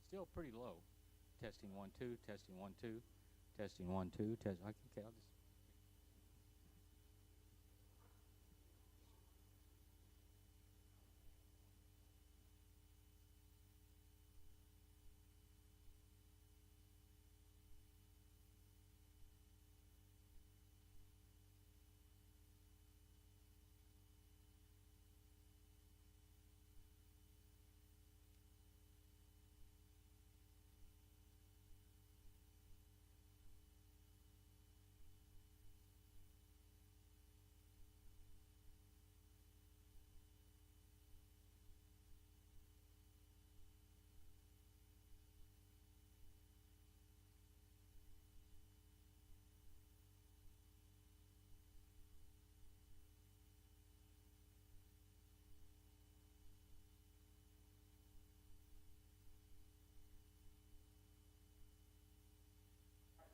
Still pretty low. Testing 1 2. Testing 1 2. Testing 1 2. Test. Okay, I'll just.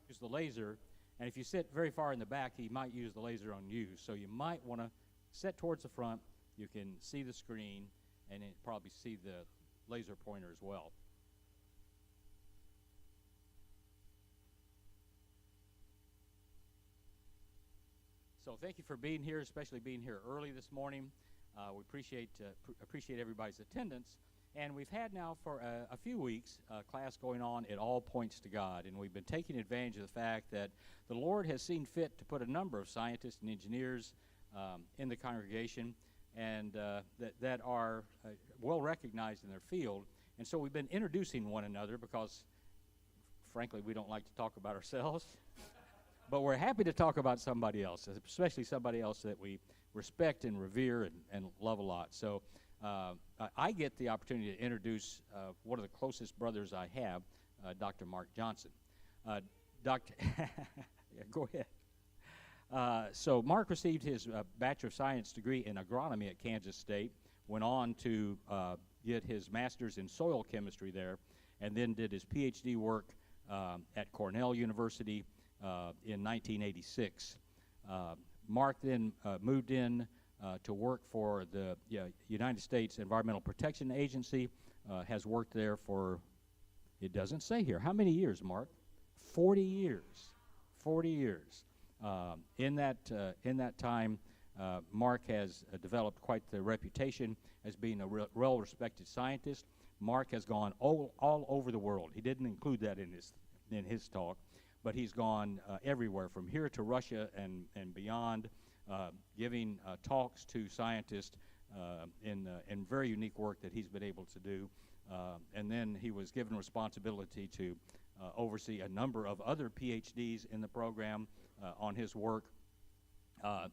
Use the laser, and if you sit very far in the back, he might use the laser on you. So you might want to sit towards the front. You can see the screen, and then probably see the laser pointer as well. So thank you for being here, especially being here early this morning. We appreciate everybody's attendance. And we've had now for a few weeks a class going on, It All Points to God. And we've been taking advantage of the fact that the Lord has seen fit to put a number of scientists and engineers in the congregation and that are well recognized in their field. And so we've been introducing one another because, frankly, we don't like to talk about ourselves. But we're happy to talk about somebody else, especially somebody else that we respect and revere and love a lot. So I get the opportunity to introduce one of the closest brothers I have, Dr. Mark Johnson. Dr. Yeah, go ahead. So Mark received his Bachelor of Science degree in agronomy at Kansas State, went on to get his master's in soil chemistry there, and then did his PhD work at Cornell University in 1986. Mark then moved in to work for the United States Environmental Protection Agency, has worked there for, it doesn't say here, how many years, Mark? 40 years. 40 years. In that time, Mark has developed quite the reputation as being a well-respected scientist. Mark has gone all over the world. He didn't include that in his talk, but he's gone everywhere from here to Russia and beyond, giving talks to scientists in very unique work that he's been able to do. And then he was given responsibility to oversee a number of other PhDs in the program on his work. I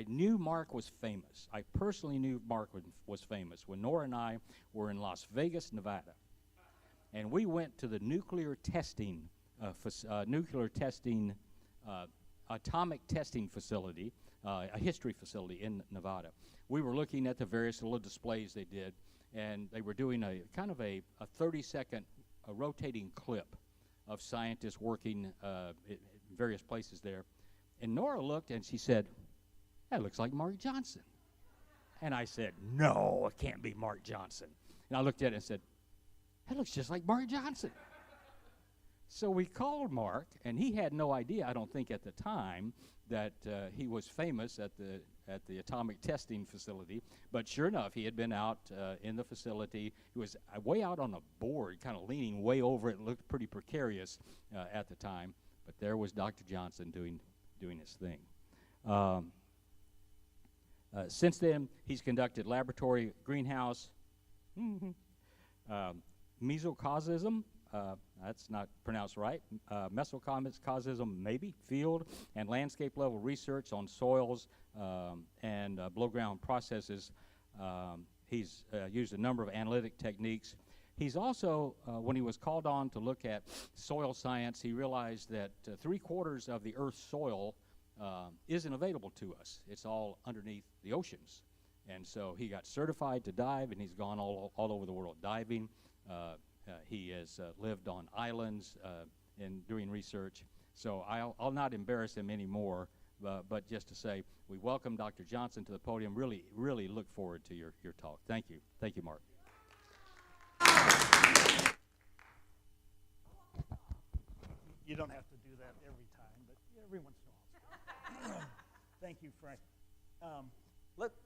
knew Mark was famous. I personally knew Mark was famous when Nora and I were in Las Vegas, Nevada. And we went to the nuclear testing atomic testing facility, a history facility in Nevada. We were looking at the various little displays they did, and they were doing a kind of a 30-second rotating clip of scientists working in various places there. And Nora looked and she said, "That looks like Mark Johnson." And I said, "No, it can't be Mark Johnson." And I looked at it and said, "That looks just like Mark Johnson." So we called Mark, and he had no idea, I don't think at the time, that he was famous at the atomic testing facility. But sure enough, he had been out in the facility. He was way out on a board, kind of leaning way over it. It looked pretty precarious at the time. But there was Dr. Johnson doing his thing. Since then, he's conducted laboratory greenhouse, mesocosm, that's not pronounced right, mesocosm maybe, field and landscape level research on soils and below-ground processes. He's used a number of analytic techniques. He's also, when he was called on to look at soil science, he realized that 3/4 of the Earth's soil isn't available to us. It's all underneath the oceans. And so he got certified to dive, and he's gone all over the world diving. He has lived on islands and doing research. So I'll not embarrass him anymore, but just to say we welcome Dr. Johnson to the podium. Really look forward to your talk. Thank you. Thank you, Mark. You don't have to do that every time, but every once in a while. Thank you, Frank. Let's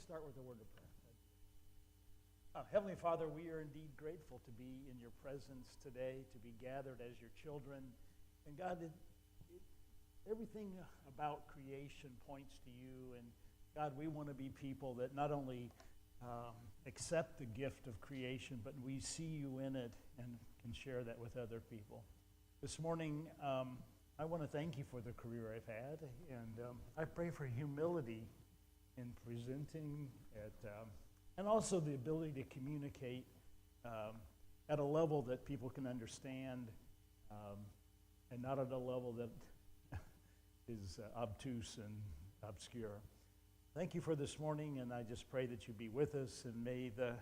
start with a word of prayer. Heavenly Father, we are indeed grateful to be in your presence today, to be gathered as your children. And God, everything about creation points to you. And God, we want to be people that not only accept the gift of creation, but we see you in it and can share that with other people. This morning, I want to thank you for the career I've had, and I pray for humility in presenting it, and also the ability to communicate at a level that people can understand, and not at a level that is obtuse and obscure. Thank you for this morning, and I just pray that you be with us, and may the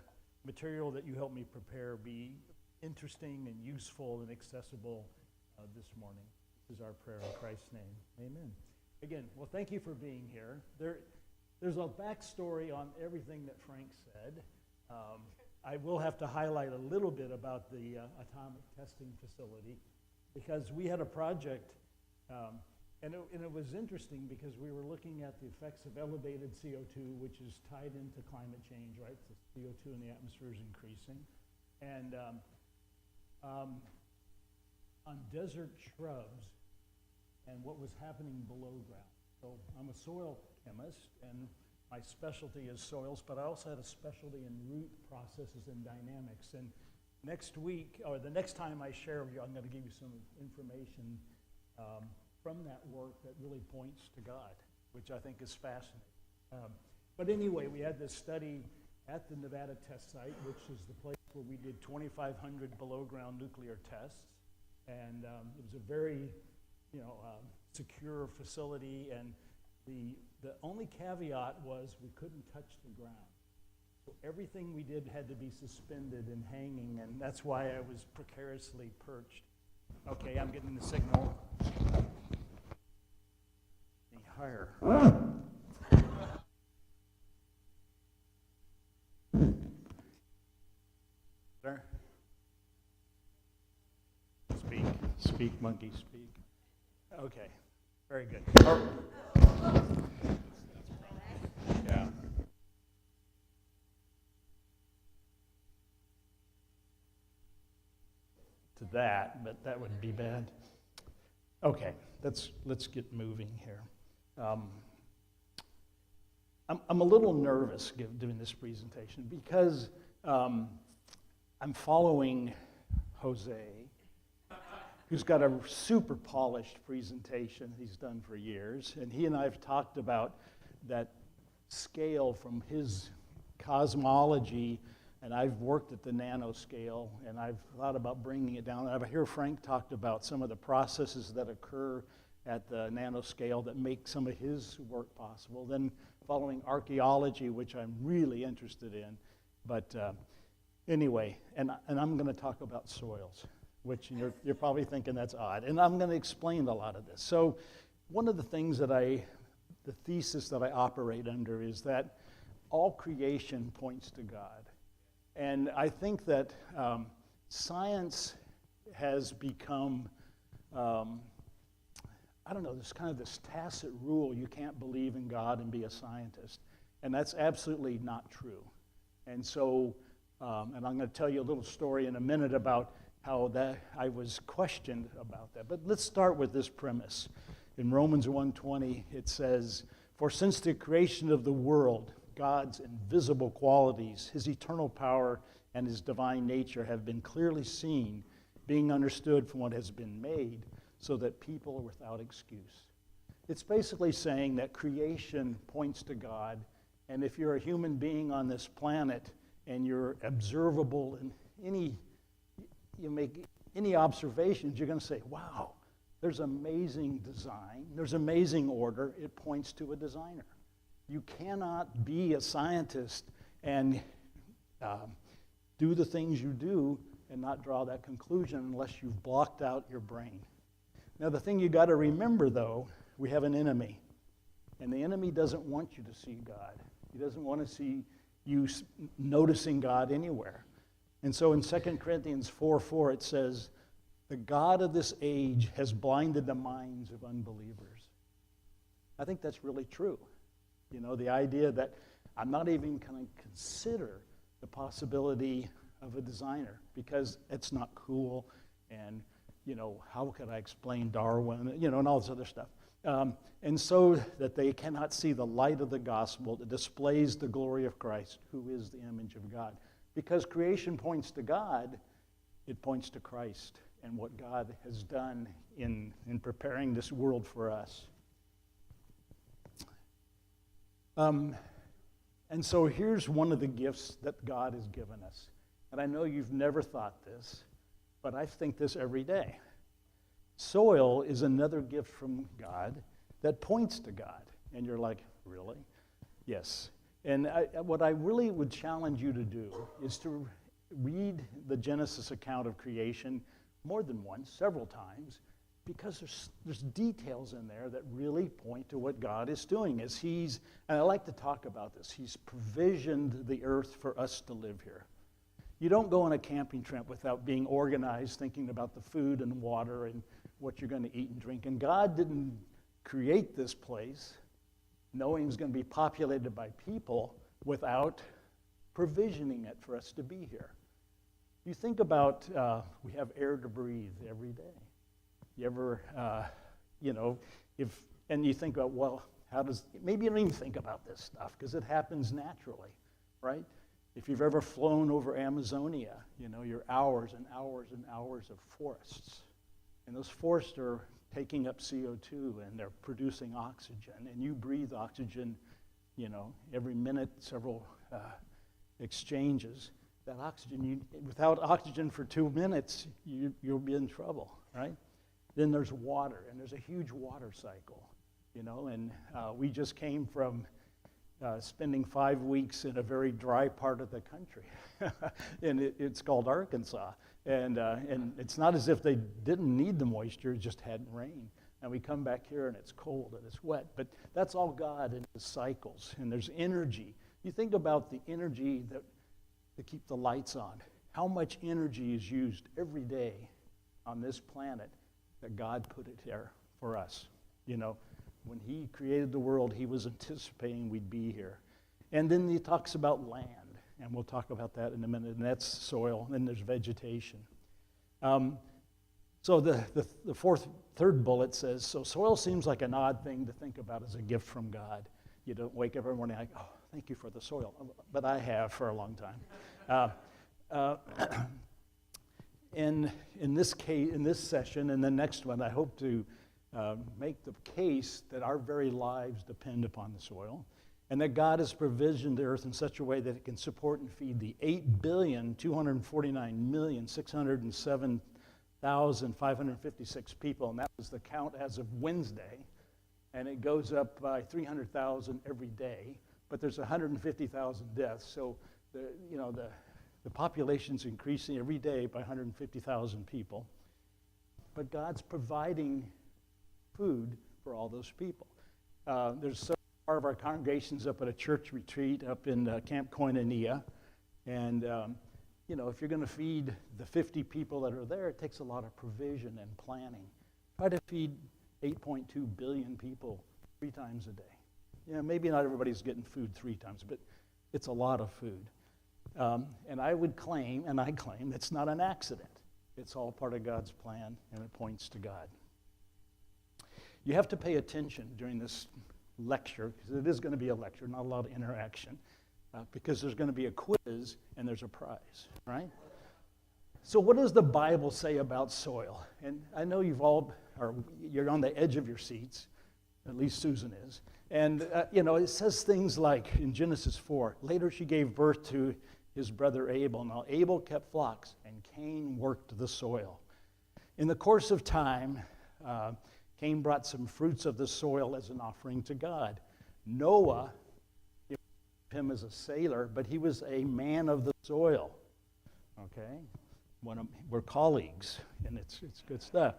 material that you help me prepare be interesting and useful and accessible this morning. This is our prayer in Christ's name. Amen. Again, well, thank you for being here. There's a backstory on everything that Frank said. I will have to highlight a little bit about the atomic testing facility, because we had a project, and it was interesting because we were looking at the effects of elevated CO2, which is tied into climate change, right? The CO2 in the atmosphere is increasing. And on desert shrubs and what was happening below ground. So I'm a soil chemist, and my specialty is soils, but I also had a specialty in root processes and dynamics. And next week, or the next time I share with you, I'm going to give you some information from that work that really points to God, which I think is fascinating. But anyway, we had this study at the Nevada test site, which is the place where we did 2,500 below-ground nuclear tests. And it was a very, secure facility, and the only caveat was we couldn't touch the ground. So everything we did had to be suspended and hanging, and that's why I was precariously perched. Okay, I'm getting the signal. Any higher. There. Speak, monkey, speak. Okay, very good. Yeah. To that, but that would be bad. Okay, let's get moving here. I'm a little nervous doing this presentation because I'm following Jose, who's got a super polished presentation he's done for years. And he and I have talked about that scale from his cosmology, and I've worked at the nanoscale, and I've thought about bringing it down. I hear Frank talked about some of the processes that occur at the nanoscale that make some of his work possible. Then following archaeology, which I'm really interested in. But anyway, and I'm going to talk about soils, which you're probably thinking that's odd. And I'm going to explain a lot of this. So one of the things that the thesis that I operate under is that all creation points to God. And I think that science has become, there's kind of this tacit rule: you can't believe in God and be a scientist. And that's absolutely not true. And so, and I'm going to tell you a little story in a minute about how that I was questioned about that. But let's start with this premise. In Romans 1:20, it says, "For since the creation of the world, God's invisible qualities, his eternal power, and his divine nature have been clearly seen, being understood from what has been made, so that people are without excuse." It's basically saying that creation points to God, and if you're a human being on this planet and you're observable in you make any observations, you're going to say, wow, there's amazing design, there's amazing order. It points to a designer. You cannot be a scientist and do the things you do and not draw that conclusion unless you've blocked out your brain. Now, the thing you got to remember, though, we have an enemy. And the enemy doesn't want you to see God. He doesn't want to see you noticing God anywhere. And so in 2 Corinthians 4:4, it says, the God of this age has blinded the minds of unbelievers. I think that's really true. You know, the idea that I'm not even going to consider the possibility of a designer because it's not cool, and, you know, how could I explain Darwin, you know, and all this other stuff. And so that they cannot see the light of the gospel that displays the glory of Christ, who is the image of God. Because creation points to God, it points to Christ and what God has done in preparing this world for us. And so here's one of the gifts that God has given us. And I know you've never thought this, but I think this every day. Soil is another gift from God that points to God. And you're like, really? Yes. And what I really would challenge you to do is to read the Genesis account of creation more than once, several times, because there's details in there that really point to what God is doing. As and I like to talk about this, He's provisioned the earth for us to live here. You don't go on a camping trip without being organized, thinking about the food and water and what you're going to eat and drink. And God didn't create this place knowing it was going to be populated by people without provisioning it for us to be here. You think about, we have air to breathe every day. You ever, and you think about, well, maybe you don't even think about this stuff because it happens naturally, right? If you've ever flown over Amazonia, you know, you're hours and hours and hours of forests. And those forests are taking up CO2 and they're producing oxygen. And you breathe oxygen, you know, every minute, several exchanges. That oxygen, without oxygen for 2 minutes, you'll be in trouble, right? Then there's water, and there's a huge water cycle, you know, and we just came from spending 5 weeks in a very dry part of the country, and it's called Arkansas, and it's not as if they didn't need the moisture, it just hadn't rained, and we come back here and it's cold and it's wet, but that's all God in His cycles, and there's energy. You think about the energy to keep the lights on. How much energy is used every day on this planet that God put it here for us? You know, when He created the world, He was anticipating we'd be here. And then He talks about land, and we'll talk about that in a minute, and that's soil, and then there's vegetation. So the third bullet says, so soil seems like an odd thing to think about as a gift from God. You don't wake up every morning like, oh, thank you for the soil. But I have for a long time. In this case, in this session and the next one, I hope to make the case that our very lives depend upon the soil, and that God has provisioned the earth in such a way that it can support and feed the 8,249,607,556 people, and that was the count as of Wednesday. And it goes up by 300,000 every day, but there's 150,000 deaths. So the population's increasing every day by 150,000 people. But God's providing food for all those people. There's part of our congregations up at a church retreat up in Camp Koinonia, and if you're going to feed the 50 people that are there, it takes a lot of provision and planning. Try to feed 8.2 billion people 3 times a day. Yeah, maybe not everybody's getting food 3 times, but it's a lot of food. And I claim it's not an accident. It's all part of God's plan, and it points to God. You have to pay attention during this lecture, because it is going to be a lecture, not a lot of interaction, because there's going to be a quiz and there's a prize, right? So what does the Bible say about soil? And I know you're on the edge of your seats, at least Susan is. And, it says things like in Genesis 4, later she gave birth to his brother Abel. Now Abel kept flocks, and Cain worked the soil. In the course of time, Cain brought some fruits of the soil as an offering to God. Noah, him as a sailor, but he was a man of the soil, okay? We're colleagues, and it's good stuff.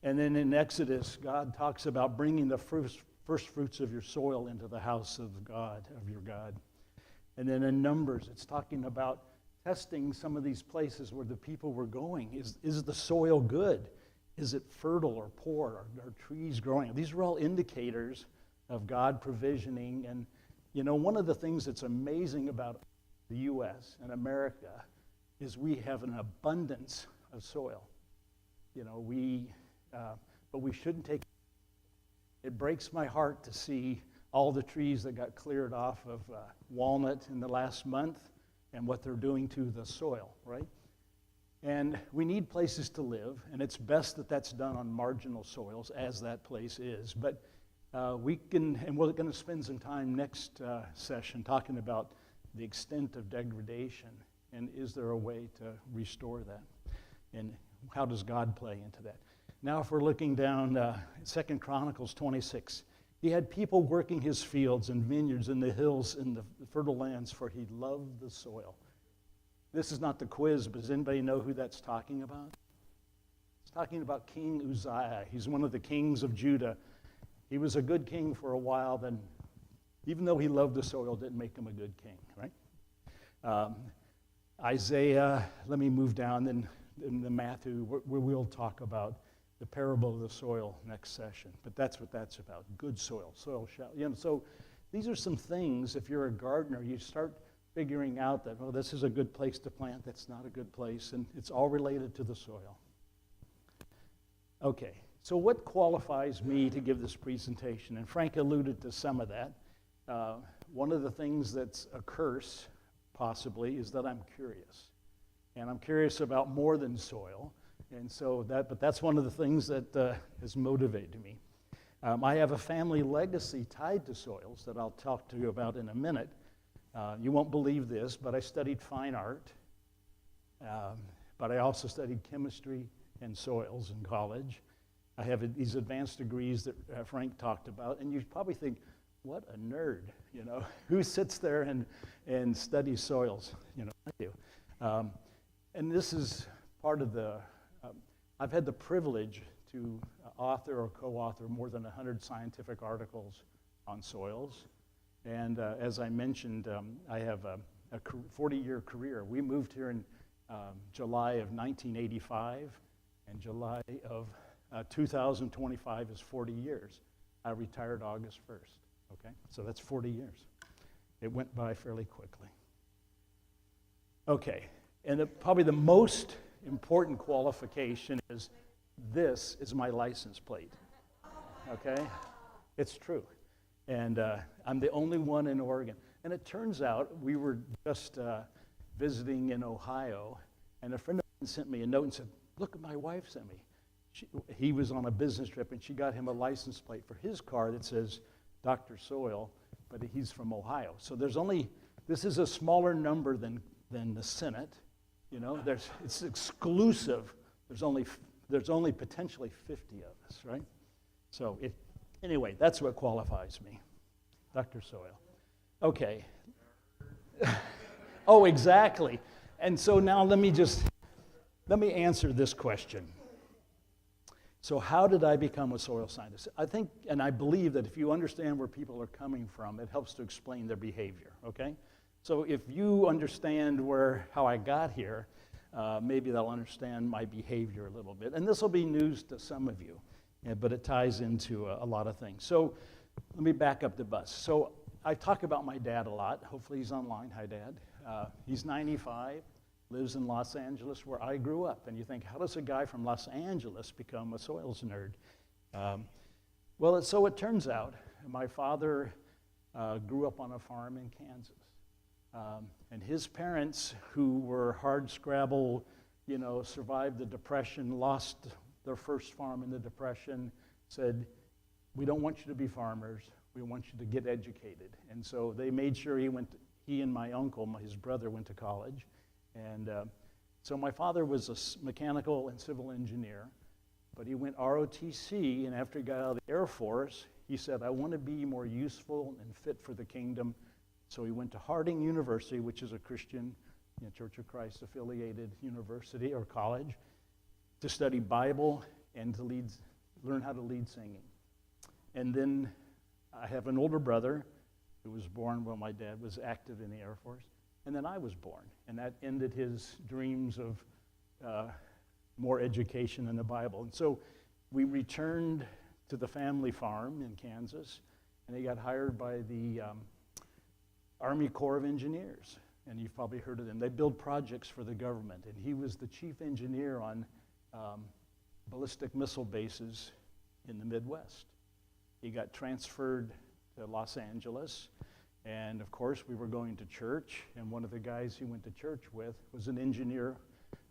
And then in Exodus, God talks about bringing the first fruits of your soil into the house of God, of your God. And then in Numbers, it's talking about testing some of these places where the people were going. Is the soil good? Is it fertile or poor? Are trees growing? These are all indicators of God provisioning. And, you know, one of the things that's amazing about the U.S. and America is we have an abundance of soil. You know, but we shouldn't take. It breaks my heart to see all the trees that got cleared off of Walnut in the last month and what they're doing to the soil, right? And we need places to live, and it's best that that's done on marginal soils, as that place is. But we're going to spend some time next session talking about the extent of degradation, and is there a way to restore that? And how does God play into that? Now, if we're looking down 2 Chronicles 26, he had people working his fields and vineyards in the hills in the fertile lands, for he loved the soil. This is not the quiz, but does anybody know who that's talking about? It's talking about King Uzziah. He's one of the kings of Judah. He was a good king for a while, then even though he loved the soil, didn't make him a good king, right? Isaiah, let me move down, then in the Matthew, where we'll talk about the parable of the soil next session. But that's what that's about, good soil, so these are some things, if you're a gardener, you start figuring out that, oh, this is a good place to plant, that's not a good place, and it's all related to the soil. Okay, so what qualifies me to give this presentation? And Frank alluded to some of that. One of the things that's a curse, possibly, is that I'm curious. And I'm curious about more than soil. And so but that's one of the things that has motivated me. I have a family legacy tied to soils that I'll talk to you about in a minute. You won't believe this, but I studied fine art. But I also studied chemistry and soils in college. I have these advanced degrees that Frank talked about. And you probably think, what a nerd, you know. Who sits there and studies soils? You know, I do. And this is part of I've had the privilege to author or co-author more than 100 scientific articles on soils. And as I mentioned, I have a 40-year career. We moved here in July of 1985, and July of 2025 is 40 years. I retired August 1st, okay? So that's 40 years. It went by fairly quickly. Okay, and probably the most important qualification is this is my license plate, okay? It's true. And I'm the only one in Oregon. And it turns out we were just visiting in Ohio, and a friend of mine sent me a note and said, look what my wife sent me. He was on a business trip, and she got him a license plate for his car that says Dr. Soil, but he's from Ohio. So this is a smaller number than the Senate. You know, it's exclusive. There's only potentially 50 of us, right? So anyway, that's what qualifies me, Dr. Soil. Okay. Oh, exactly. And so now let me answer this question. So how did I become a soil scientist? I think, and I believe that if you understand where people are coming from, it helps to explain their behavior, okay? So if you understand how I got here, maybe they'll understand my behavior a little bit. And this will be news to some of you, but it ties into a lot of things. So let me back up the bus. So I talk about my dad a lot. Hopefully he's online. Hi, Dad. He's 95, lives in Los Angeles, where I grew up. And you think, how does a guy from Los Angeles become a soils nerd? Well, so it turns out my father grew up on a farm in Kansas. And his parents, who were hard scrabble, you know, survived the Depression, lost their first farm in the Depression, said, we don't want you to be farmers. We want you to get educated. And so they made sure he and my uncle, his brother, went to college. And so my father was a mechanical and civil engineer, but he went ROTC, and after he got out of the Air Force, he said, I want to be more useful and fit for the kingdom. So he went to Harding University, which is a Christian, Church of Christ affiliated university or college, to study Bible and to learn how to lead singing. And then I have an older brother who was born while my dad was active in the Air Force. And then I was born, and that ended his dreams of more education in the Bible. And so we returned to the family farm in Kansas, and he got hired by the Army Corps of Engineers. And you've probably heard of them. They build projects for the government, and he was the chief engineer on ballistic missile bases in the Midwest. He got transferred to Los Angeles, and of course we were going to church, and one of the guys he went to church with was an engineer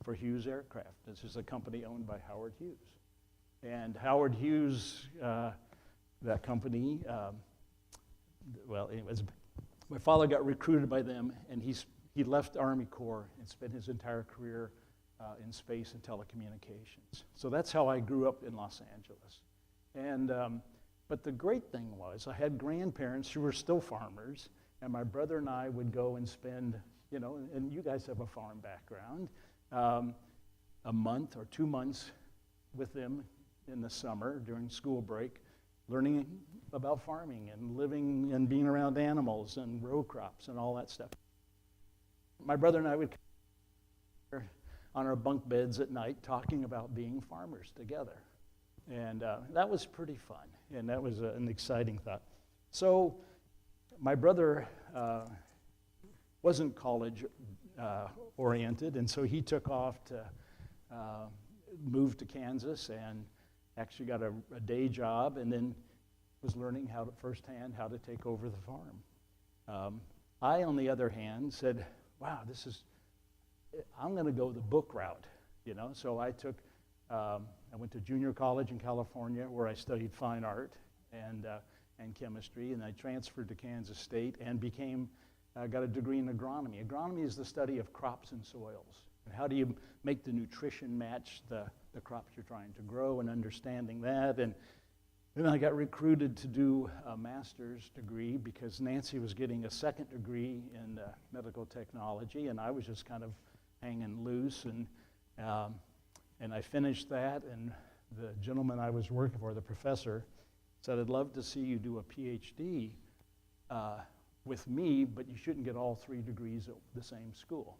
for Hughes Aircraft. This is a company owned by Howard Hughes. And Howard Hughes, that company, well, anyways, my father got recruited by them, and he left the Army Corps and spent his entire career in space and telecommunications. So that's how I grew up in Los Angeles. And but the great thing was I had grandparents who were still farmers, and my brother and I would go and spend, and you guys have a farm background, a month or 2 months with them in the summer during school break, learning about farming and living and being around animals and row crops and all that stuff. My brother and I would come on our bunk beds at night talking about being farmers together. And that was pretty fun, and that was an exciting thought. So my brother wasn't college oriented, and so he took off to move to Kansas and actually got a day job, and then was learning firsthand how to take over the farm. I, on the other hand, said, wow, I'm going to go the book route, So I went to junior college in California where I studied fine art and chemistry, and I transferred to Kansas State and got a degree in agronomy. Agronomy is the study of crops and soils. And how do you make the nutrition match the crops you're trying to grow, and understanding that. And then I got recruited to do a master's degree because Nancy was getting a second degree in medical technology, and I was just kind of hanging loose. And I finished that, and the gentleman I was working for, the professor, said, I'd love to see you do a PhD with me, but you shouldn't get all 3 degrees at the same school.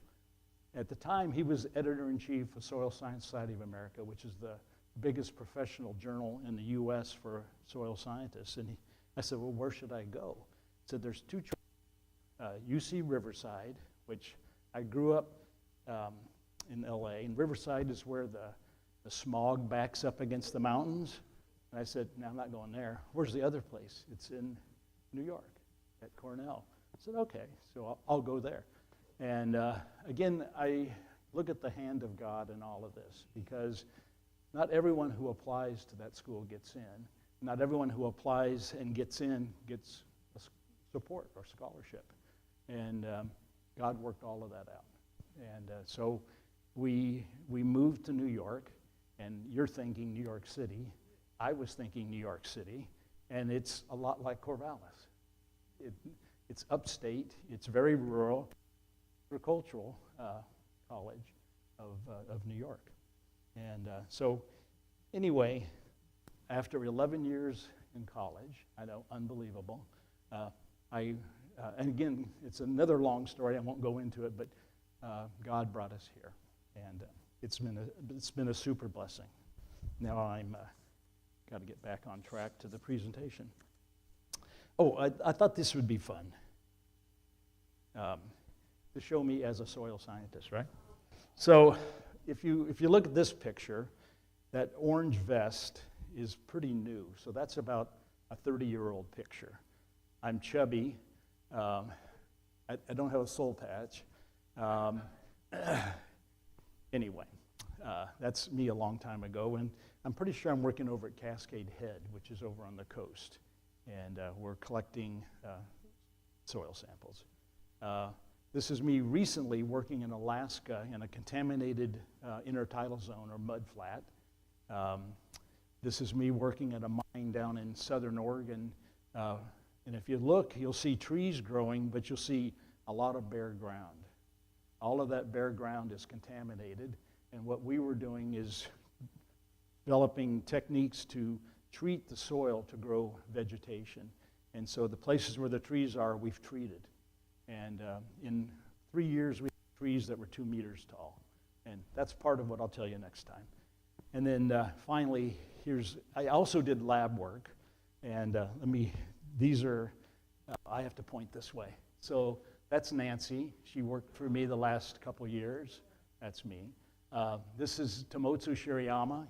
At the time, he was editor-in-chief of Soil Science Society of America, which is the biggest professional journal in the U.S. for soil scientists. And I said, well, where should I go? He said, there's 2 choices. UC Riverside, which I grew up in L.A., and Riverside is where the smog backs up against the mountains. And I said, no, I'm not going there. Where's the other place? It's in New York at Cornell. I said, okay, so I'll go there. And again, I look at the hand of God in all of this, because not everyone who applies to that school gets in. Not everyone who applies and gets in gets support or scholarship. And God worked all of that out. And so we moved to New York, and you're thinking New York City. I was thinking New York City, and it's a lot like Corvallis. It's upstate. It's very rural, agricultural college of New York. And so anyway, after 11 years in college, I know, unbelievable, and again, it's another long story. I won't go into it, but God brought us here, and it's been a super blessing. Now I'm got to get back on track to the presentation. Oh, I thought this would be fun to show me as a soil scientist, right? So if you look at this picture, that orange vest is pretty new. So that's about a 30-year-old picture. I'm chubby. I don't have a soul patch. Anyway, that's me a long time ago, and I'm pretty sure I'm working over at Cascade Head, which is over on the coast, and we're collecting soil samples. This is me recently working in Alaska in a contaminated intertidal zone or mud flat. This is me working at a mine down in southern Oregon. And if you look, you'll see trees growing, but you'll see a lot of bare ground. All of that bare ground is contaminated. And what we were doing is developing techniques to treat the soil to grow vegetation. And so the places where the trees are, we've treated. And in 3 years, we had trees that were 2 meters tall. And that's part of what I'll tell you next time. And then finally, I also did lab work. And I have to point this way. So that's Nancy. She worked for me the last couple years. That's me. This is Tomotsu Shirayama.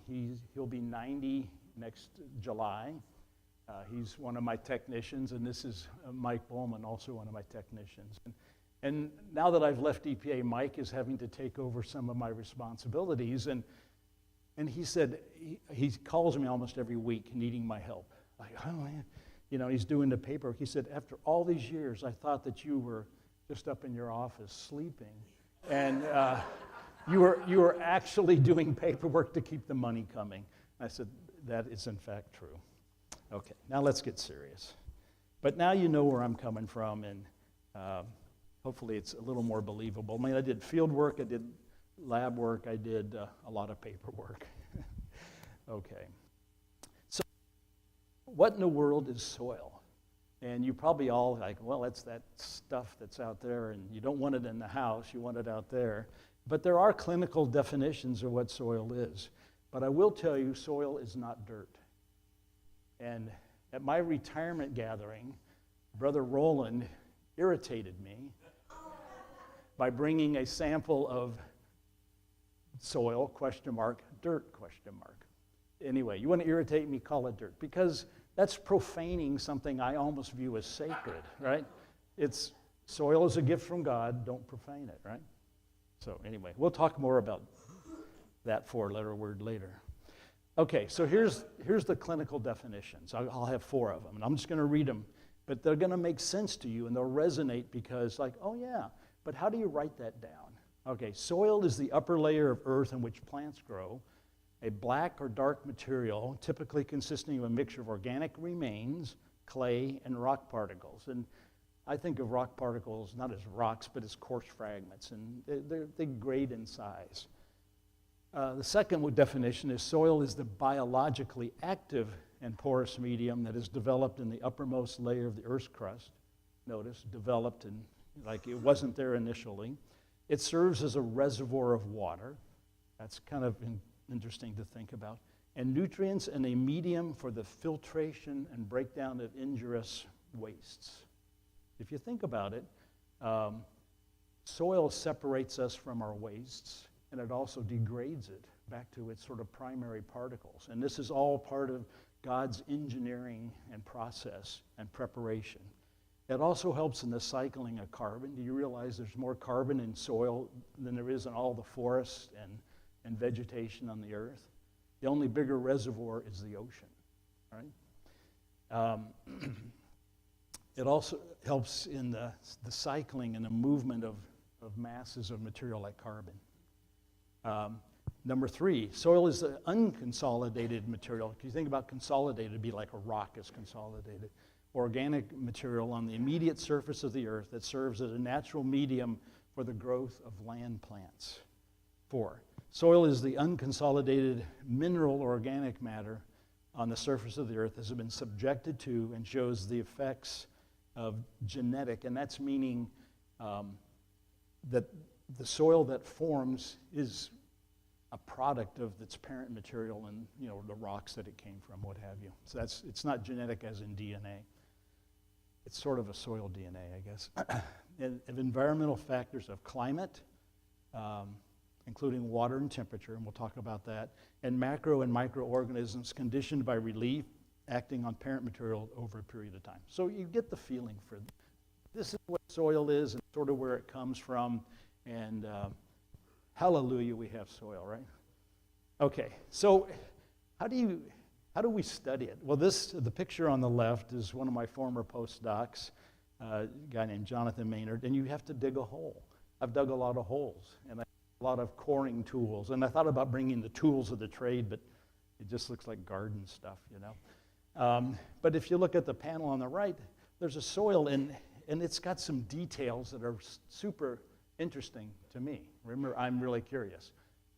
He'll be 90 next July. He's one of my technicians, and this is Mike Bowman, also one of my technicians. And now that I've left EPA, Mike is having to take over some of my responsibilities. And he said, he calls me almost every week needing my help. Like, oh man, he's doing the paperwork. He said, after all these years, I thought that you were just up in your office sleeping. And you were actually doing paperwork to keep the money coming. I said, that is in fact true. Okay, now let's get serious. But now you know where I'm coming from, and hopefully it's a little more believable. I mean, I did field work, I did lab work, I did a lot of paperwork. Okay. So what in the world is soil? And you probably all like, well, it's that stuff that's out there, and you don't want it in the house, you want it out there. But there are clinical definitions of what soil is. But I will tell you, soil is not dirt. And at my retirement gathering, Brother Roland irritated me by bringing a sample of soil, ? Dirt, ? Anyway, you want to irritate me, call it dirt, because that's profaning something I almost view as sacred, right? Soil is a gift from God, don't profane it, right? So anyway, we'll talk more about that 4-letter word later. Okay, so here's the clinical definitions. I'll have 4 of them, and I'm just going to read them, but they're going to make sense to you, and they'll resonate because, like, oh yeah, but how do you write that down? Okay, soil is the upper layer of earth in which plants grow, a black or dark material, typically consisting of a mixture of organic remains, clay, and rock particles. And I think of rock particles not as rocks, but as coarse fragments, and they grade in size. The second definition is soil is the biologically active and porous medium that is developed in the uppermost layer of the Earth's crust. Notice, developed, and like it wasn't there initially. It serves as a reservoir of water. That's kind of interesting to think about. And nutrients and a medium for the filtration and breakdown of injurious wastes. If you think about it, soil separates us from our wastes, and it also degrades it back to its sort of primary particles. And this is all part of God's engineering and process and preparation. It also helps in the cycling of carbon. Do you realize there's more carbon in soil than there is in all the forests and vegetation on the earth? The only bigger reservoir is the ocean, right? It also helps in the cycling and the movement of masses of material like carbon. Number 3, soil is the unconsolidated material. If you think about consolidated, it'd be like a rock is consolidated. Organic material on the immediate surface of the earth that serves as a natural medium for the growth of land plants. 4, soil is the unconsolidated mineral organic matter on the surface of the earth that has been subjected to and shows the effects of genetic, and that's meaning that the soil that forms is a product of its parent material and the rocks that it came from, what have you. So it's not genetic as in DNA. It's sort of a soil DNA, I guess. And of environmental factors of climate, including water and temperature, and we'll talk about that, and macro and microorganisms conditioned by relief acting on parent material over a period of time. So you get the feeling for this is what soil is and sort of where it comes from, and hallelujah, we have soil, right? Okay, so how do we study it? Well, the picture on the left is one of my former postdocs, a guy named Jonathan Maynard, and you have to dig a hole. I've dug a lot of holes, and I have a lot of coring tools, and I thought about bringing the tools of the trade, but it just looks like garden stuff, But if you look at the panel on the right, there's a soil, and it's got some details that are super interesting to me. Remember, I'm really curious.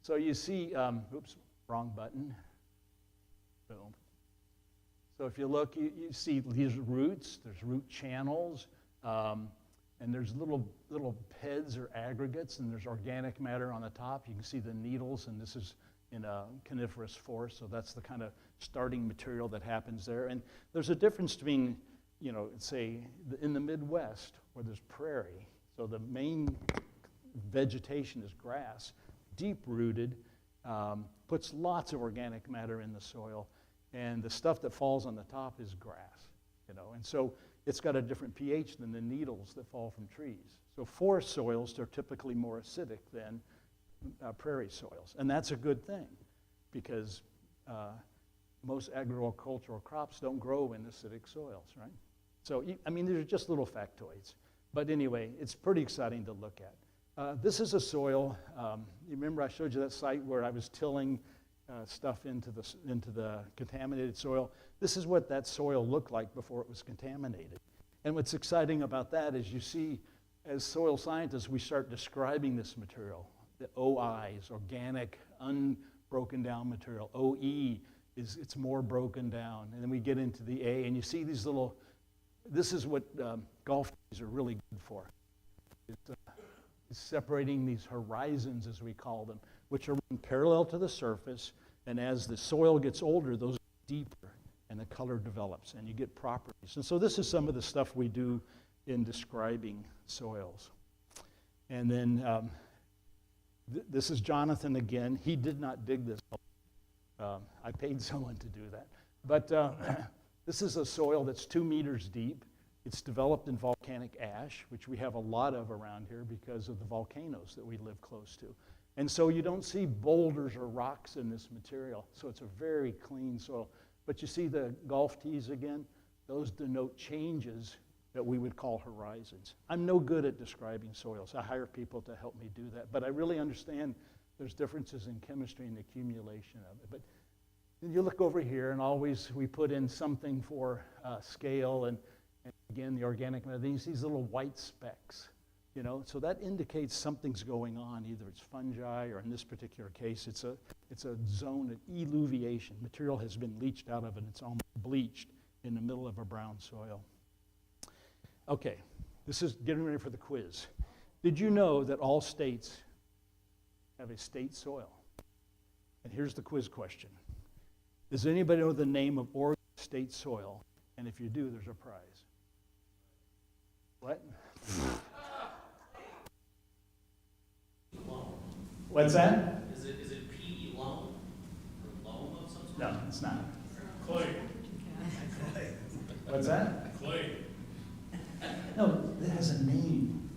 So you see, oops, wrong button. Boom. So if you look, you see these roots. There's root channels, and there's little PEDs or aggregates, and there's organic matter on the top. You can see the needles, and this is in a coniferous forest, so that's the kind of starting material that happens there. And there's a difference between, say, in the Midwest, where there's prairie, so the main vegetation is grass, deep-rooted, puts lots of organic matter in the soil, and the stuff that falls on the top is grass, and so it's got a different pH than the needles that fall from trees. So forest soils are typically more acidic than prairie soils, and that's a good thing, because most agricultural crops don't grow in acidic soils, right? So, these are just little factoids. But anyway, it's pretty exciting to look at. This is a soil. You remember I showed you that site where I was tilling stuff into the contaminated soil? This is what that soil looked like before it was contaminated. And what's exciting about that is you see, as soil scientists, we start describing this material. The OI is organic, unbroken down material. OE it's more broken down. And then we get into the A, and you see these little, this is what golf tees are really good for. It's separating these horizons, as we call them, which are parallel to the surface, and as the soil gets older, those get deeper, and the color develops, and you get properties. And so this is some of the stuff we do in describing soils. And then this is Jonathan again. He did not dig this. I paid someone to do that. But this is a soil that's 2 meters deep. It's developed in volcanic ash, which we have a lot of around here because of the volcanoes that we live close to. And so you don't see boulders or rocks in this material. So it's a very clean soil. But you see the golf tees again? Those denote changes that we would call horizons. I'm no good at describing soils. I hire people to help me do that. But I really understand there's differences in chemistry and accumulation of it. But you look over here, and always we put in something for scale, and again, the organic matter. Then you see these little white specks, So that indicates something's going on. Either it's fungi, or in this particular case, it's a zone of eluviation. Material has been leached out of it. It's almost bleached in the middle of a brown soil. Okay, this is getting ready for the quiz. Did you know that all states have a state soil? And here's the quiz question. Does anybody know the name of Oregon state soil? And if you do, there's a prize. What? What's that? Is it PE loam? Or loam of some sort? No, it's not. Clay. What's that? Clay. No, it has a name.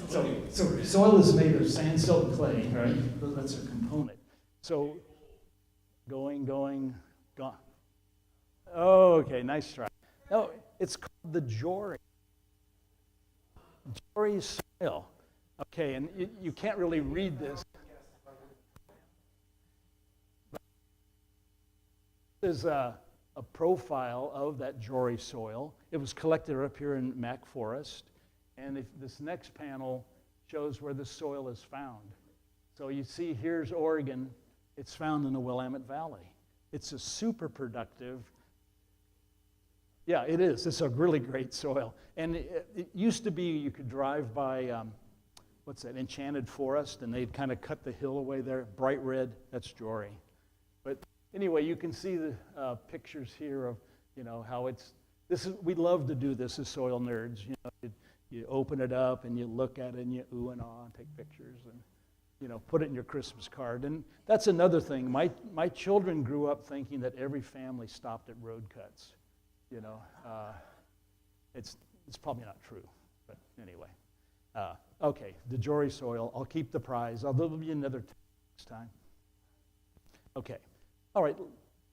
So soil is made of sand, silt, and clay, right? That's a component. So gone. Oh, okay, nice try. No, it's called the Jory. Jory soil. Okay, and you can't really read this. This is a profile of that Jory soil. It was collected up here in Mac Forest. And if this next panel shows where the soil is found. So you see here's Oregon. It's found in the Willamette Valley. It's a super productive. Yeah, it is. It's a really great soil. And it used to be you could drive by, Enchanted Forest, and they'd kind of cut the hill away there. Bright red, that's Jory. But anyway, you can see the pictures here of, how we love to do this as soil nerds. You open it up and you look at it and you ooh and ah and take pictures and, put it in your Christmas card. And that's another thing. My children grew up thinking that every family stopped at road cuts. It's probably not true, but anyway. Okay, the Jory soil. I'll keep the prize. There'll be another next time. Okay, all right.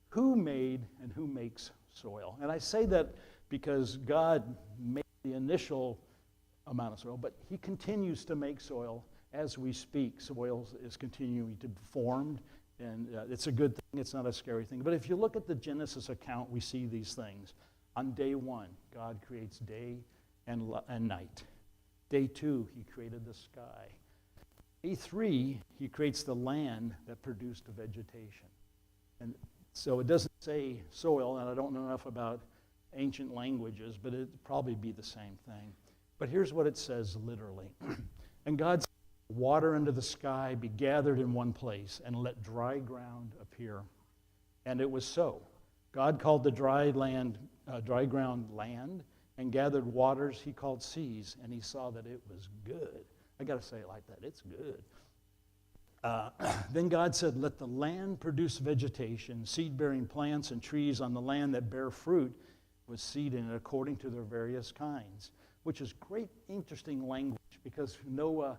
Who made and who makes soil? And I say that because God made the initial amount of soil, but he continues to make soil as we speak. Soil is continuing to be formed, and it's a good thing. It's not a scary thing. But if you look at the Genesis account, we see these things. On day 1, God creates day and night. Day 2, he created the sky. Day 3, he creates the land that produced the vegetation. And so it doesn't say soil, and I don't know enough about ancient languages, but it'd probably be the same thing. But here's what it says literally. And God said, water under the sky be gathered in one place, and let dry ground appear. And it was so. God called the dry ground land, and gathered waters he called seas, and he saw that it was good. I got to say it like that. It's good. Then God said, let the land produce vegetation, seed-bearing plants and trees on the land that bear fruit with seed in it according to their various kinds, which is great, interesting language, because Noah,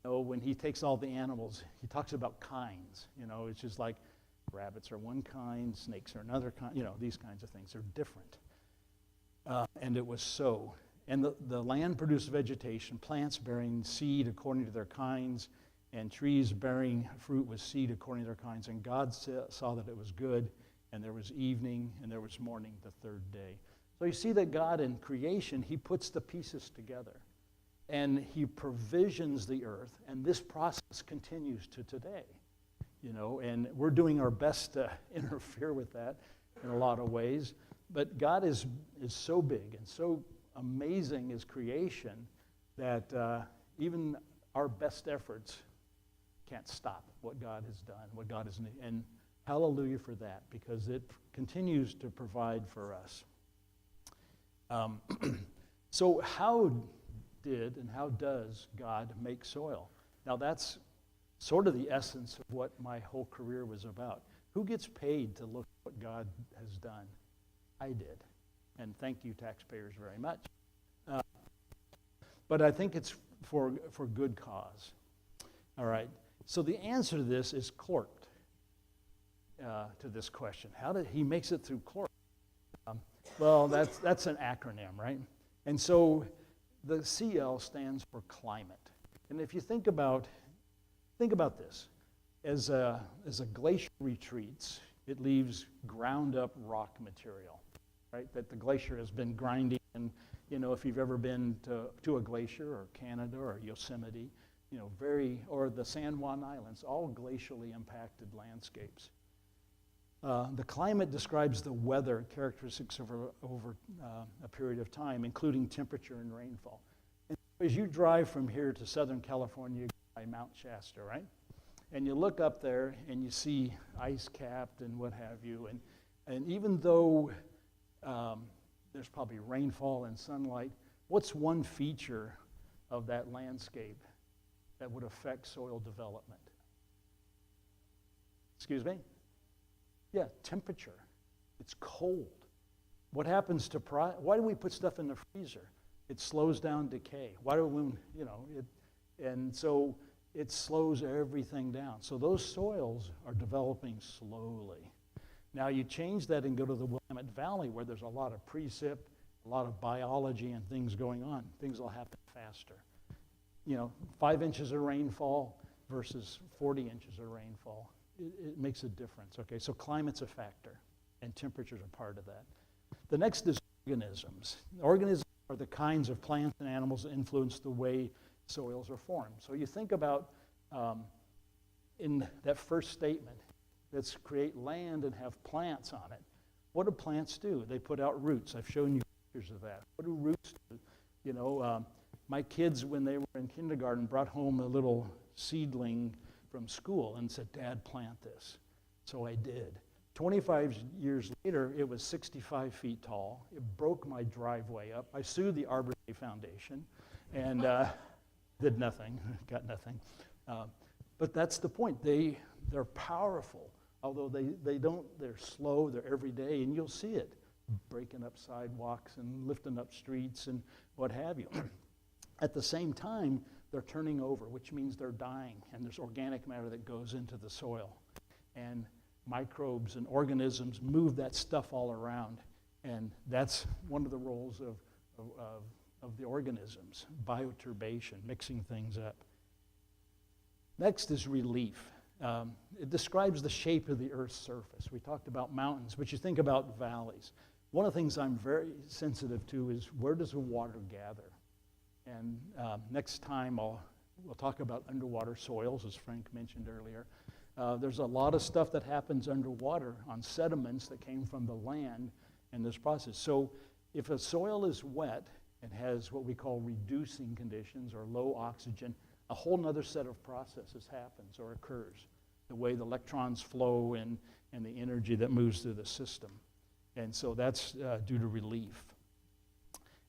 when he takes all the animals, he talks about kinds. It's just like rabbits are one kind, snakes are another kind, these kinds of things. They're different. And it was so. And the land produced vegetation, plants bearing seed according to their kinds, and trees bearing fruit with seed according to their kinds. And God saw that it was good, and there was evening, and there was morning the third day. So you see that God in creation, he puts the pieces together, and he provisions the earth, and this process continues to today. And we're doing our best to interfere with that in a lot of ways. But God is so big and so amazing his creation that even our best efforts can't stop what God has done, what God has, and hallelujah for that, because it continues to provide for us. So how did and how does God make soil? Now that's sort of the essence of what my whole career was about. Who gets paid to look at what God has done? I did. And thank you, taxpayers, very much. But I think it's for good cause. All right. So the answer to this is CLORT, to this question. How did he makes it through CLORT? Well, that's an acronym, right? And so the CL stands for climate. And if you think about this. As a glacier retreats, it leaves ground up rock material, right? That the glacier has been grinding. And, if you've ever been to a glacier or Canada or Yosemite, or the San Juan Islands, all glacially impacted landscapes. The climate describes the weather characteristics over a period of time, including temperature and rainfall. And as you drive from here to Southern California, you go by Mount Shasta, right? And you look up there and you see ice-capped and what have you. And even though there's probably rainfall and sunlight, what's one feature of that landscape that would affect soil development? Excuse me? Yeah, temperature. It's cold. What happens to why do we put stuff in the freezer? It slows down decay. Why do we, and so it slows everything down. So those soils are developing slowly. Now you change that and go to the Willamette Valley, where there's a lot of precip, a lot of biology and things going on. Things will happen faster. 5 inches of rainfall versus 40 inches of rainfall. It makes a difference, okay? So climate's a factor, and temperatures are part of that. The next is organisms. Organisms are the kinds of plants and animals that influence the way soils are formed. So you think about, in that first statement, let's create land and have plants on it. What do plants do? They put out roots. I've shown you pictures of that. What do roots do? My kids, when they were in kindergarten, brought home a little seedling from school and said, Dad, plant this. So I did. 25 years later, it was 65 feet tall. It broke my driveway up. I sued the Arbor Day Foundation and did nothing, got nothing. But that's the point. They're powerful, although they're slow, they're every day, and you'll see it, breaking up sidewalks and lifting up streets and what have you. At the same time, they're turning over, which means they're dying, and there's organic matter that goes into the soil. And microbes and organisms move that stuff all around, and that's one of the roles of the organisms, bioturbation, mixing things up. Next is relief. It describes the shape of the Earth's surface. We talked about mountains, but you think about valleys. One of the things I'm very sensitive to is, where does the water gather? And next time we'll talk about underwater soils, as Frank mentioned earlier. There's a lot of stuff that happens underwater on sediments that came from the land in this process. So if a soil is wet and has what we call reducing conditions or low oxygen, a whole nother set of processes happens or occurs. The way the electrons flow and the energy that moves through the system. And so that's due to relief.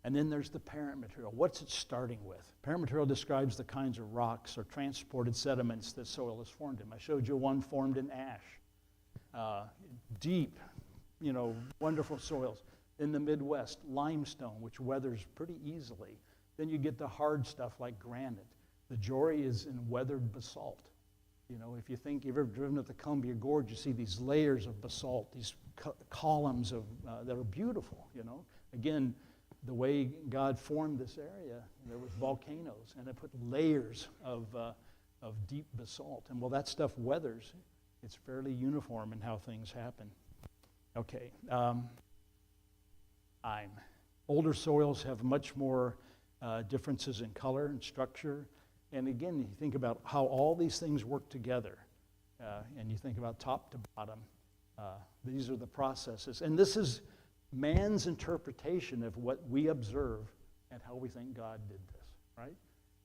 And then there's the parent material. What's it starting with? Parent material describes the kinds of rocks or transported sediments that soil is formed in. I showed you one formed in ash. Deep, wonderful soils. In the Midwest, limestone, which weathers pretty easily. Then you get the hard stuff like granite. The Jory is in weathered basalt. If you think you've ever driven up the Columbia Gorge, you see these layers of basalt, these columns that are beautiful, Again, the way God formed this area, there was volcanoes, and it put layers of deep basalt. And while that stuff weathers, it's fairly uniform in how things happen. Okay. Older soils have much more differences in color and structure. And again, you think about how all these things work together, and you think about top to bottom. These are the processes. And this is man's interpretation of what we observe and how we think God did this, right?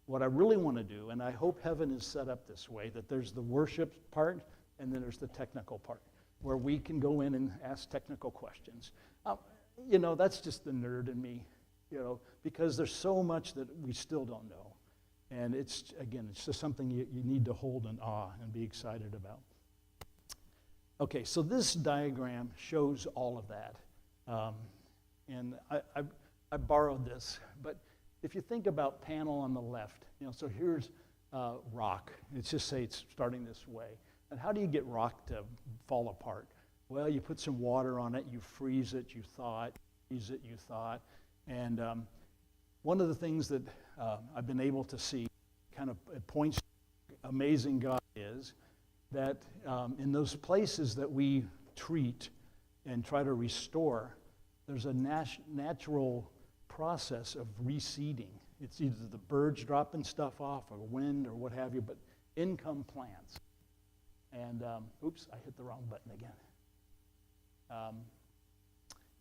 What I really want to do, and I hope heaven is set up this way, that there's the worship part and then there's the technical part, where we can go in and ask technical questions. That's just the nerd in me, because there's so much that we still don't know. And it's just something you need to hold in awe and be excited about. Okay, so this diagram shows all of that. And I borrowed this, but if you think about panel on the left, so here's rock. Let's just say it's starting this way. And how do you get rock to fall apart? Well, you put some water on it, you freeze it, you thaw it, And one of the things that I've been able to see, kind of it points to how amazing God is, that in those places that we treat and try to restore, there's a natural process of reseeding. It's either the birds dropping stuff off or wind or what have you, but in come plants. And, oops, I hit the wrong button again.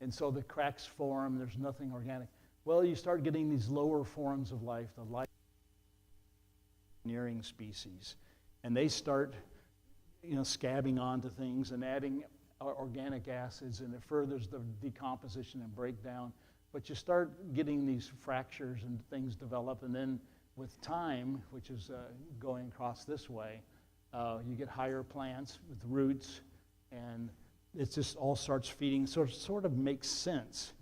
And so the cracks form, there's nothing organic. Well, you start getting these lower forms of life, the life nearing species. And they start, scabbing onto things and adding organic acids, and it furthers the decomposition and breakdown. But you start getting these fractures and things develop, and then with time, which is going across this way, you get higher plants with roots, and it just all starts feeding. So it sort of makes sense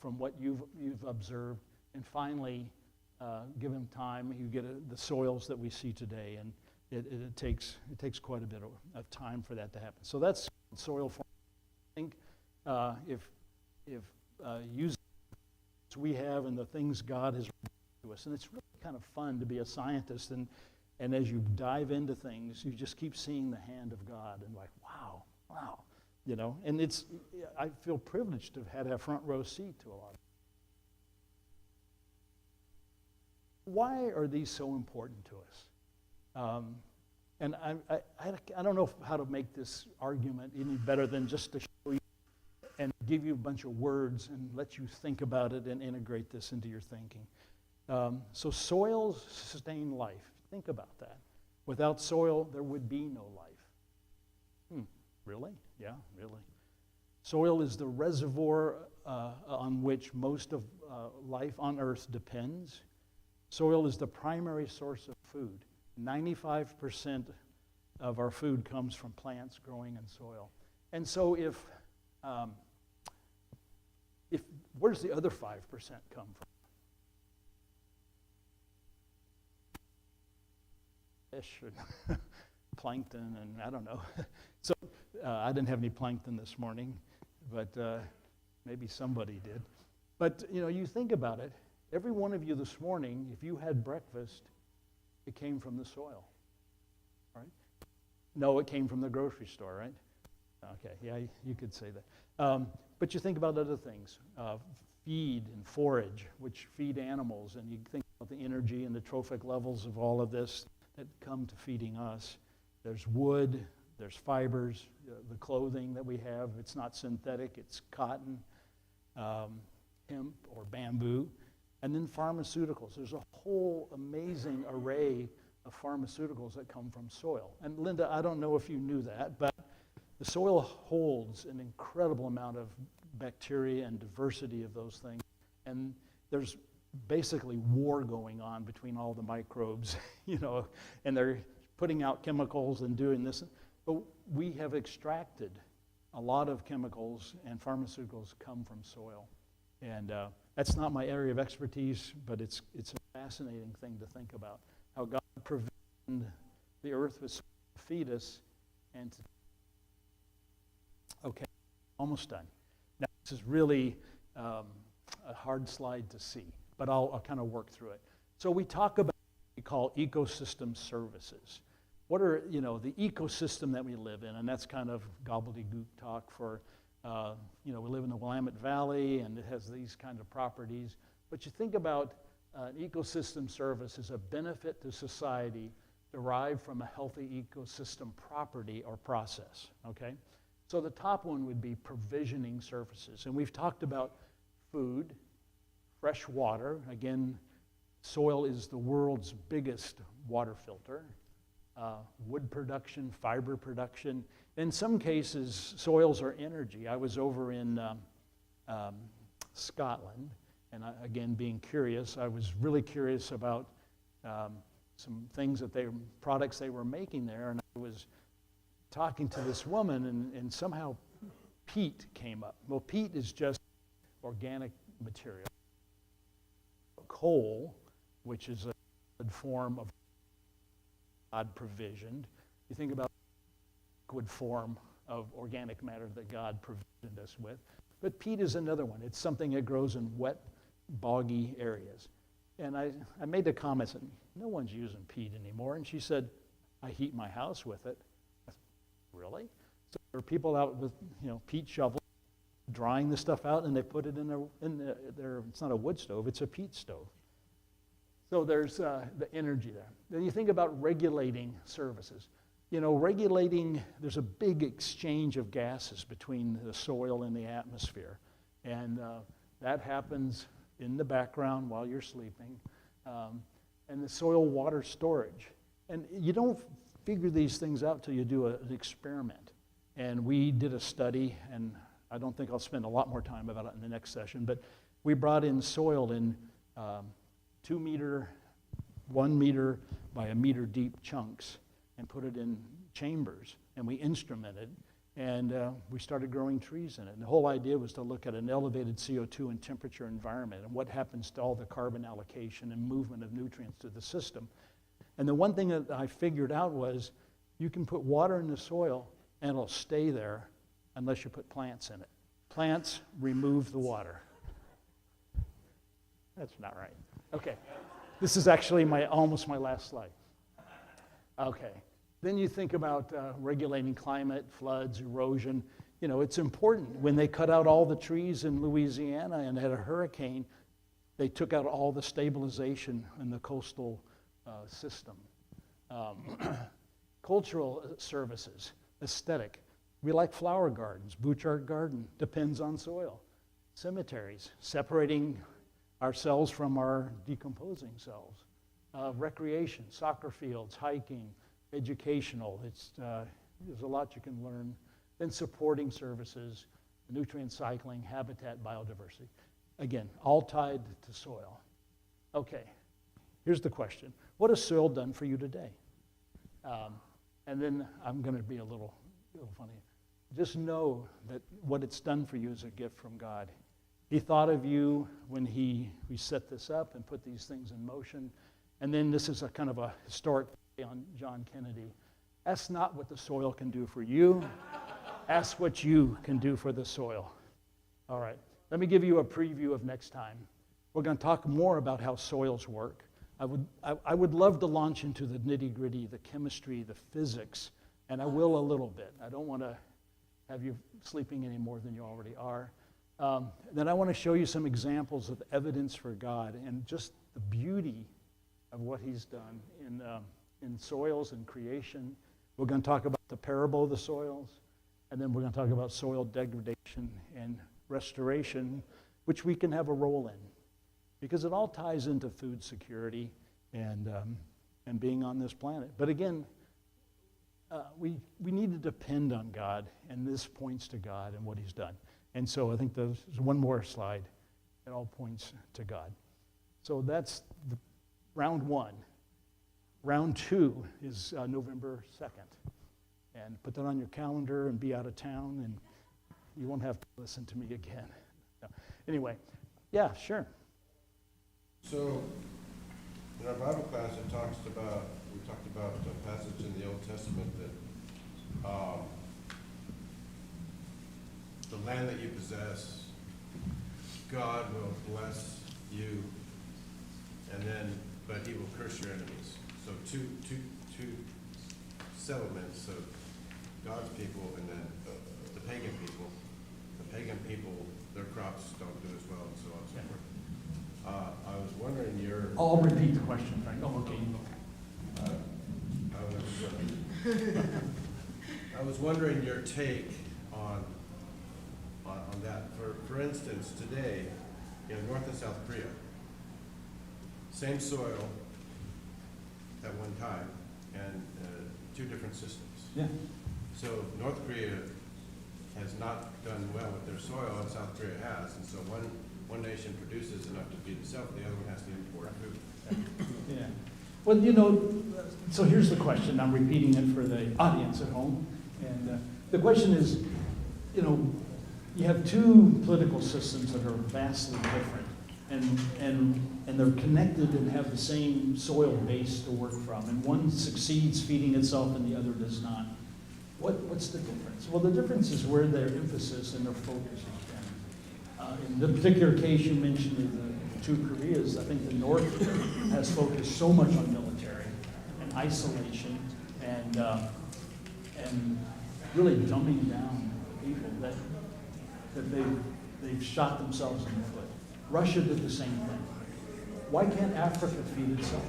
from what you've observed, and finally, given time, you get the soils that we see today, and it takes quite a bit of time for that to happen. So that's soil formation. I think if using what we have and the things God has revealed to us, and it's really kind of fun to be a scientist, and as you dive into things, you just keep seeing the hand of God, and like, wow. And I feel privileged to have had a front row seat to a lot of it. Why are these so important to us? And I don't know how to make this argument any better than just to show you and give you a bunch of words and let you think about it and integrate this into your thinking. So soils sustain life. Think about that. Without soil, there would be no life. Really? Yeah, really. Soil is the reservoir on which most of life on Earth depends. Soil is the primary source of food. 95% of our food comes from plants growing in soil. And so if where does the other 5% come from? Fish and plankton, and I don't know. So I didn't have any plankton this morning, but maybe somebody did. But you think about it. Every one of you this morning, if you had breakfast, it came from the soil, right? No, it came from the grocery store, right? Okay, yeah, you could say that. But you think about other things, feed and forage, which feed animals, and you think about the energy and the trophic levels of all of this that come to feeding us. There's wood, there's fibers, the clothing that we have, it's not synthetic, it's cotton, hemp, or bamboo. And then pharmaceuticals. There's a whole amazing array of pharmaceuticals that come from soil. And Linda, I don't know if you knew that, but the soil holds an incredible amount of bacteria and diversity of those things. And there's basically war going on between all the microbes, and they're putting out chemicals and doing this. But we have extracted a lot of chemicals, and pharmaceuticals come from soil. And that's not my area of expertise, but it's a fascinating thing to think about, how God provisioned the earth with soil to feed us. And okay, almost done. Now, this is really a hard slide to see, but I'll kind of work through it. So we talk about what we call ecosystem services. What are, the ecosystem that we live in? And that's kind of gobbledygook talk for, we live in the Willamette Valley, and it has these kind of properties. But you think about an ecosystem service as a benefit to society derived from a healthy ecosystem property or process, okay? So the top one would be provisioning services. And we've talked about food, fresh water. Again, soil is the world's biggest water filter. Wood production, fiber production. In some cases, soils are energy. I was over in Scotland, and again, being curious, I was really curious about some things products they were making there, and I was talking to this woman, and somehow peat came up. Well, peat is just organic material. Coal, which is a form of God provisioned. You think about liquid form of organic matter that God provisioned us with. But peat is another one. It's something that grows in wet, boggy areas. And I made the comment, said, no one's using peat anymore. And she said, I heat my house with it. I said, really? So there are people out with peat shovels, drying the stuff out, and they put it in their it's not a wood stove, it's a peat stove. So there's the energy there. Then you think about regulating services. There's a big exchange of gases between the soil and the atmosphere. And that happens in the background while you're sleeping. And the soil water storage. And you don't figure these things out till you do an experiment. And we did a study, and I don't think I'll spend a lot more time about it in the next session, but we brought in soil in 2 meter, 1 meter by a meter deep chunks and put it in chambers, and we instrumented, and we started growing trees in it. And the whole idea was to look at an elevated CO2 and temperature environment and what happens to all the carbon allocation and movement of nutrients to the system. And the one thing that I figured out was you can put water in the soil and it'll stay there unless you put plants in it. Plants remove the water. That's not right. Okay, this is actually almost my last slide. Okay, then you think about regulating climate, floods, erosion. It's important. When they cut out all the trees in Louisiana and had a hurricane, they took out all the stabilization in the coastal system. Cultural services, aesthetic. We like flower gardens. Bouchard Garden depends on soil. Cemeteries, separating ourselves from our decomposing selves. Recreation, soccer fields, hiking, educational. There's a lot you can learn. Then supporting services, nutrient cycling, habitat, biodiversity. Again, all tied to soil. Okay, here's the question. What has soil done for you today? And then I'm going to be a little funny. Just know that what it's done for you is a gift from God. He thought of you when we set this up and put these things in motion. And then this is a kind of a historic day on John Kennedy. Ask not what the soil can do for you. Ask what you can do for the soil. All right. Let me give you a preview of next time. We're going to talk more about how soils work. I would love to launch into the nitty-gritty, the chemistry, the physics, and I will a little bit. I don't want to have you sleeping any more than you already are. Then I want to show you some examples of evidence for God and just the beauty of what he's done in soils and creation. We're going to talk about the parable of the soils, and then we're going to talk about soil degradation and restoration, which we can have a role in. because it all ties into food security and being on this planet. But again, we need to depend on God, and this points to God and what he's done. And so I think there's one more slide. It all points to God. So that's round one. Round two is November 2nd. And put that on your calendar and be out of town, and you won't have to listen to me again. No. Anyway, yeah, sure. So, in our Bible class, we talked about a passage in the Old Testament that the land that you possess, God will bless you, but he will curse your enemies. So two settlements of God's people and then the pagan people. The pagan people, their crops don't do as well, and so on and so forth. I was wondering I'll repeat the question, Frank. Oh, okay. I was wondering your take on that. For instance, today in North and South Korea, same soil at one time and two different systems. Yeah. So North Korea has not done well with their soil, and South Korea has, and so one nation produces enough to feed itself, the other one has to import food. Yeah. Well, you know, so here's the question. I'm repeating it for the audience at home. And the question is, you know, you have two political systems that are vastly different, and they're connected and have the same soil base to work from. And one succeeds feeding itself and the other does not. What's the difference? Well, the difference is where their emphasis and their focus has been. In the particular case you mentioned of the two Koreas, I think the North has focused so much on military and isolation and really dumbing down people that they've shot themselves in the foot. Russia did the same thing. Why can't Africa feed itself?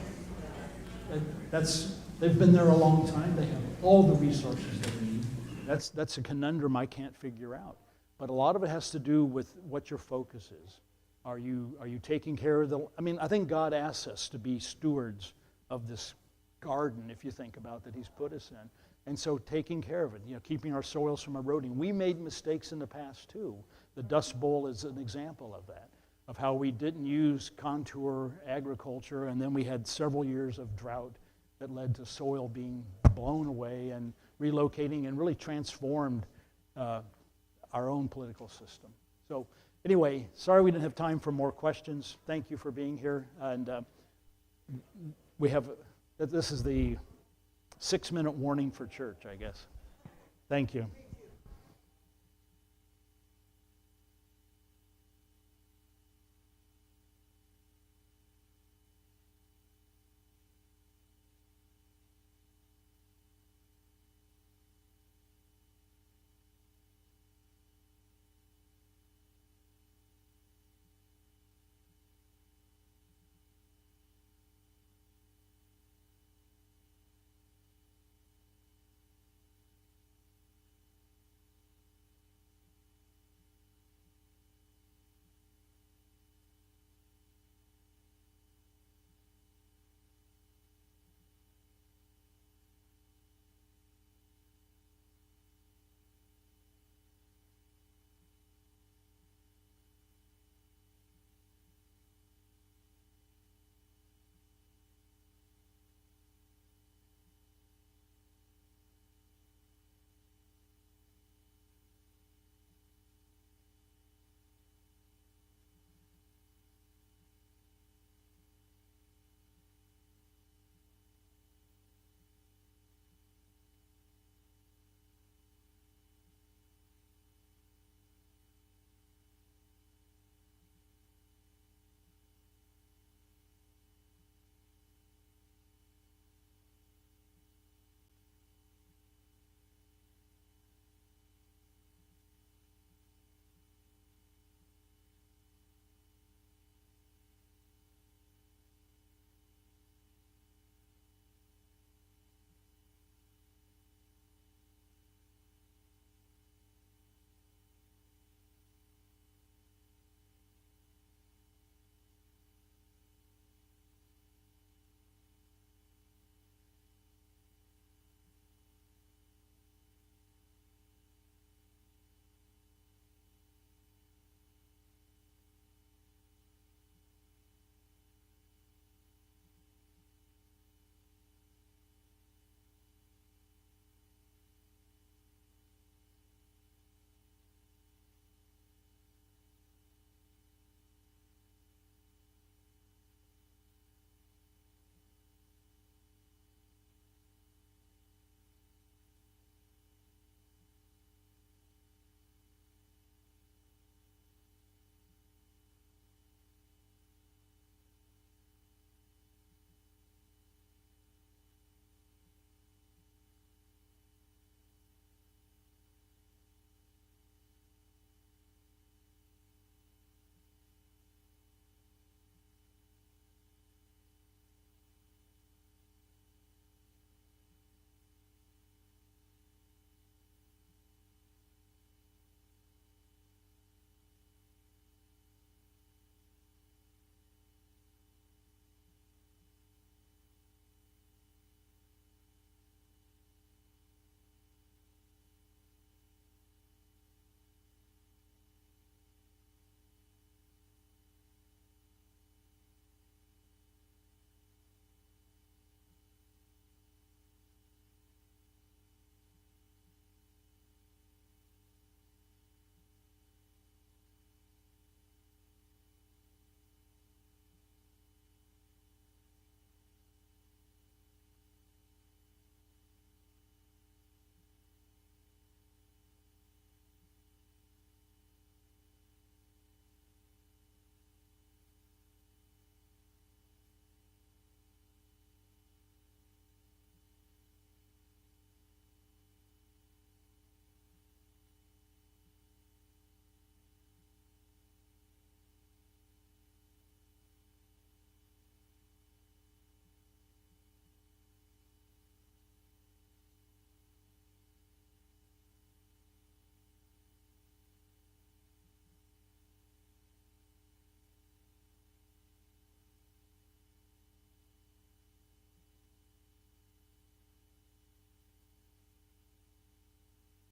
They've been there a long time. They have all the resources they need. That's a conundrum I can't figure out. But a lot of it has to do with what your focus is. Are you taking care of I think God asks us to be stewards of this garden, if you think about that he's put us in. And so taking care of it, keeping our soils from eroding. We made mistakes in the past too. The Dust Bowl is an example of that, of how we didn't use contour agriculture, and then we had several years of drought that led to soil being blown away and relocating and really transformed our own political system. So anyway, sorry we didn't have time for more questions. Thank you for being here. And this is the 6-minute warning for church, I guess. Thank you.